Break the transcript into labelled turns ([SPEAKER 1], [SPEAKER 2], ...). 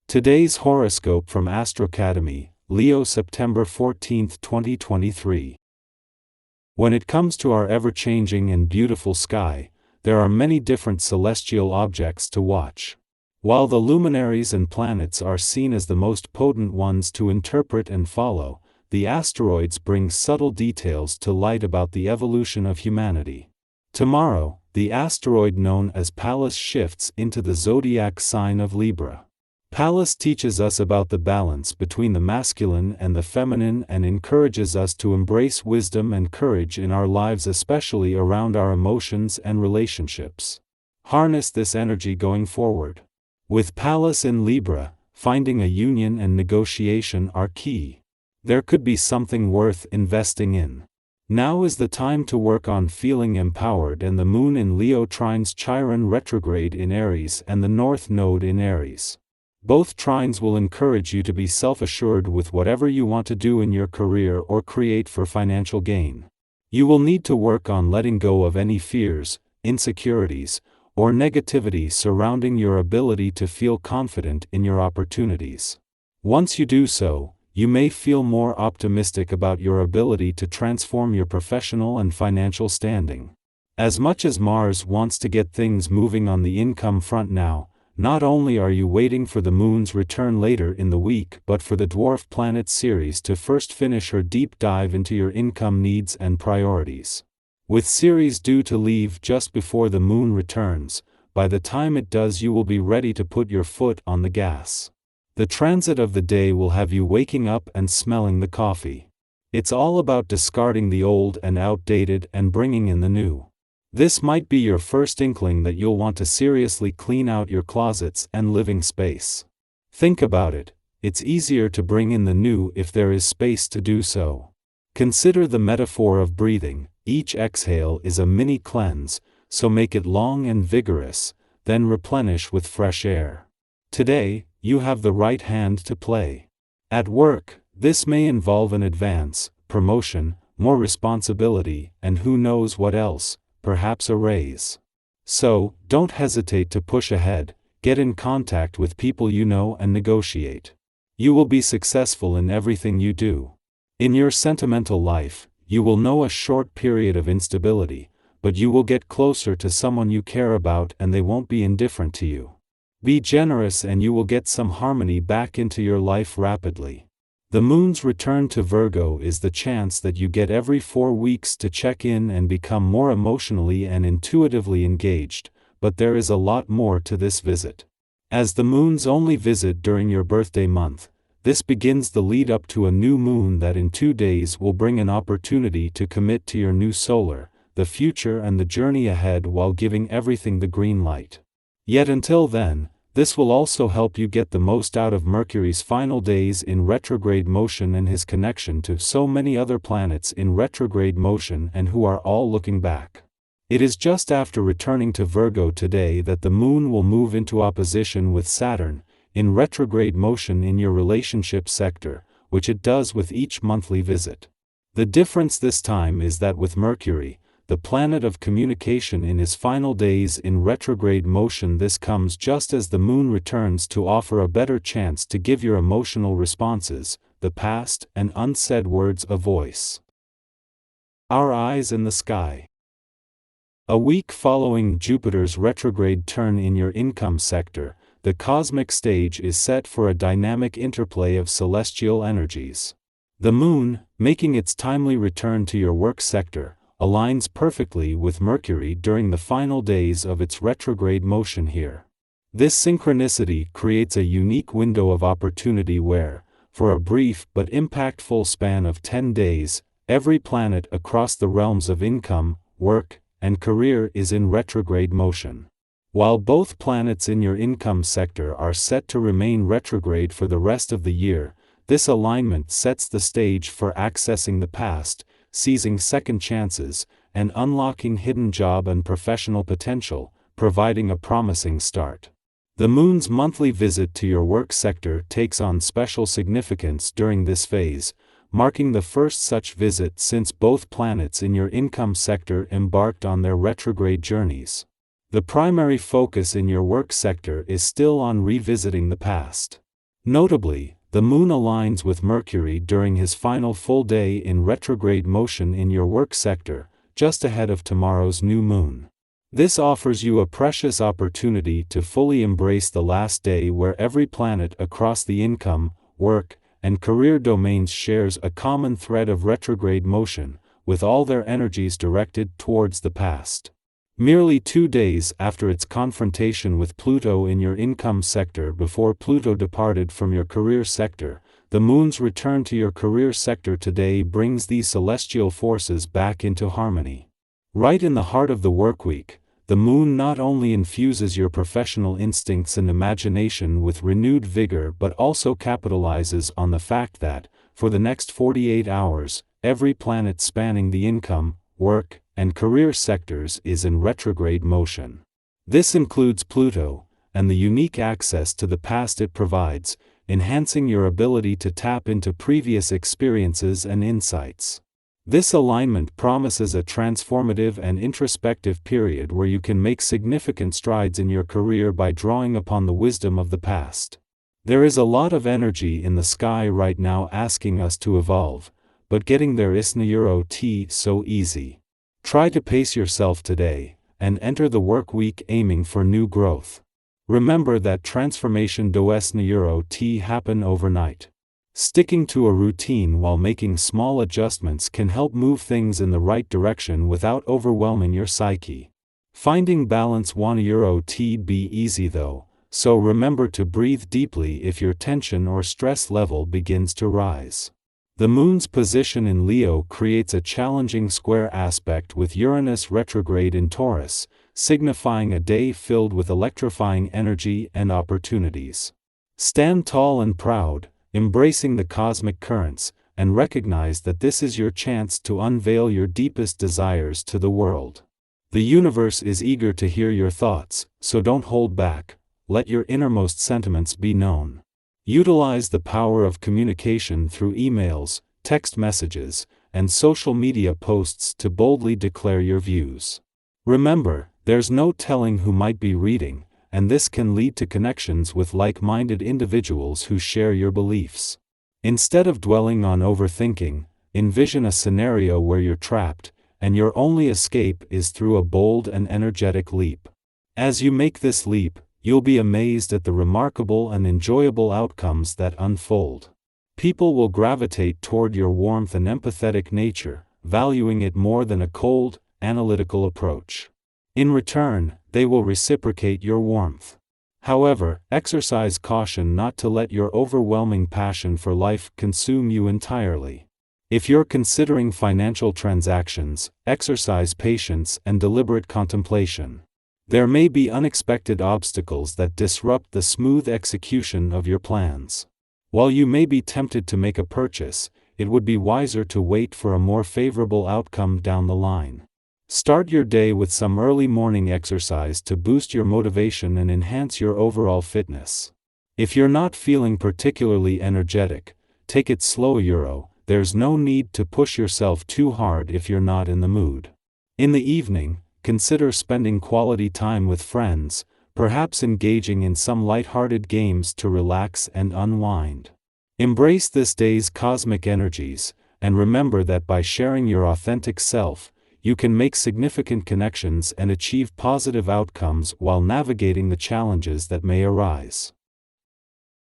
[SPEAKER 1] Today's horoscope from AstroCademy, Leo, September 14, 2023. When it comes to our ever-changing and beautiful sky, there are many different celestial objects to watch. While the luminaries and planets are seen as the most potent ones to interpret and follow, the asteroids bring subtle details to light about the evolution of humanity. Tomorrow, the asteroid known as Pallas shifts into the zodiac sign of Libra. Pallas teaches us about the balance between the masculine and the feminine and encourages us to embrace wisdom and courage in our lives, especially around our emotions and relationships. Harness this energy going forward. With Pallas in Libra, finding a union and negotiation are key. There could be something worth investing in. Now is the time to work on feeling empowered, and the moon in Leo trines Chiron retrograde in Aries and the North Node in Aries. Both trines will encourage you to be self-assured with whatever you want to do in your career or create for financial gain. You will need to work on letting go of any fears, insecurities, or negativity surrounding your ability to feel confident in your opportunities. Once you do so, you may feel more optimistic about your ability to transform your professional and financial standing. As much as Mars wants to get things moving on the income front now, not only are you waiting for the moon's return later in the week, but for the dwarf planet Ceres to first finish her deep dive into your income needs and priorities. With Ceres due to leave just before the moon returns, by the time it does you will be ready to put your foot on the gas. The transit of the day will have you waking up and smelling the coffee. It's all about discarding the old and outdated and bringing in the new. This might be your first inkling that you'll want to seriously clean out your closets and living space. Think about it, it's easier to bring in the new if there is space to do so. Consider the metaphor of breathing. Each exhale is a mini cleanse, so make it long and vigorous, then replenish with fresh air. Today, you have the right hand to play. At work, this may involve an advance, promotion, more responsibility, and who knows what else, perhaps a raise. So, don't hesitate to push ahead, get in contact with people you know and negotiate. You will be successful in everything you do. In your sentimental life, you will know a short period of instability, but you will get closer to someone you care about and they won't be indifferent to you. Be generous and you will get some harmony back into your life rapidly. The moon's return to Virgo is the chance that you get every 4 weeks to check in and become more emotionally and intuitively engaged, but there is a lot more to this visit. As the moon's only visit during your birthday month, this begins the lead up to a new moon that in 2 days will bring an opportunity to commit to your new solar, the future and the journey ahead while giving everything the green light. Yet until then, this will also help you get the most out of Mercury's final days in retrograde motion and his connection to so many other planets in retrograde motion and who are all looking back. It is just after returning to Virgo today that the moon will move into opposition with Saturn, in retrograde motion in your relationship sector, which it does with each monthly visit. The difference this time is that with Mercury, the planet of communication in his final days in retrograde motion, this comes just as the moon returns to offer a better chance to give your emotional responses, the past and unsaid words, a voice. Our eyes in the sky. A week following Jupiter's retrograde turn in your income sector, the cosmic stage is set for a dynamic interplay of celestial energies. The moon, making its timely return to your work sector, aligns perfectly with Mercury during the final days of its retrograde motion here. This synchronicity creates a unique window of opportunity where, for a brief but impactful span of 10 days, every planet across the realms of income, work, and career is in retrograde motion. While both planets in your income sector are set to remain retrograde for the rest of the year, this alignment sets the stage for accessing the past, seizing second chances, and unlocking hidden job and professional potential, providing a promising start. The moon's monthly visit to your work sector takes on special significance during this phase, marking the first such visit since both planets in your income sector embarked on their retrograde journeys. The primary focus in your work sector is still on revisiting the past. Notably, the Moon aligns with Mercury during his final full day in retrograde motion in your work sector, just ahead of tomorrow's new moon. This offers you a precious opportunity to fully embrace the last day where every planet across the income, work, and career domains shares a common thread of retrograde motion, with all their energies directed towards the past. Merely 2 days after its confrontation with Pluto in your income sector before Pluto departed from your career sector, the Moon's return to your career sector today brings these celestial forces back into harmony. Right in the heart of the workweek, the Moon not only infuses your professional instincts and imagination with renewed vigor but also capitalizes on the fact that, for the next 48 hours, every planet spanning the income, work, and career sectors is in retrograde motion. This includes Pluto, and the unique access to the past it provides, enhancing your ability to tap into previous experiences and insights. This alignment promises a transformative and introspective period where you can make significant strides in your career by drawing upon the wisdom of the past. There is a lot of energy in the sky right now asking us to evolve, but getting there isn't so easy. Try to pace yourself today, and enter the work week aiming for new growth. Remember that transformation doesn't happen overnight. Sticking to a routine while making small adjustments can help move things in the right direction without overwhelming your psyche. Finding balance won't be easy though, so remember to breathe deeply if your tension or stress level begins to rise. The Moon's position in Leo creates a challenging square aspect with Uranus retrograde in Taurus, signifying a day filled with electrifying energy and opportunities. Stand tall and proud, embracing the cosmic currents, and recognize that this is your chance to unveil your deepest desires to the world. The universe is eager to hear your thoughts, so don't hold back, let your innermost sentiments be known. Utilize the power of communication through emails, text messages, and social media posts to boldly declare your views. Remember, there's no telling who might be reading, and this can lead to connections with like-minded individuals who share your beliefs. Instead of dwelling on overthinking, envision a scenario where you're trapped, and your only escape is through a bold and energetic leap. As you make this leap, you'll be amazed at the remarkable and enjoyable outcomes that unfold. People will gravitate toward your warmth and empathetic nature, valuing it more than a cold, analytical approach. In return, they will reciprocate your warmth. However, exercise caution not to let your overwhelming passion for life consume you entirely. If you're considering financial transactions, exercise patience and deliberate contemplation. There may be unexpected obstacles that disrupt the smooth execution of your plans. While you may be tempted to make a purchase, it would be wiser to wait for a more favorable outcome down the line. Start your day with some early morning exercise to boost your motivation and enhance your overall fitness. If you're not feeling particularly energetic, take it slow. There's no need to push yourself too hard if you're not in the mood. In the evening, consider spending quality time with friends, perhaps engaging in some light-hearted games to relax and unwind. Embrace this day's cosmic energies, and remember that by sharing your authentic self, you can make significant connections and achieve positive outcomes while navigating the challenges that may arise.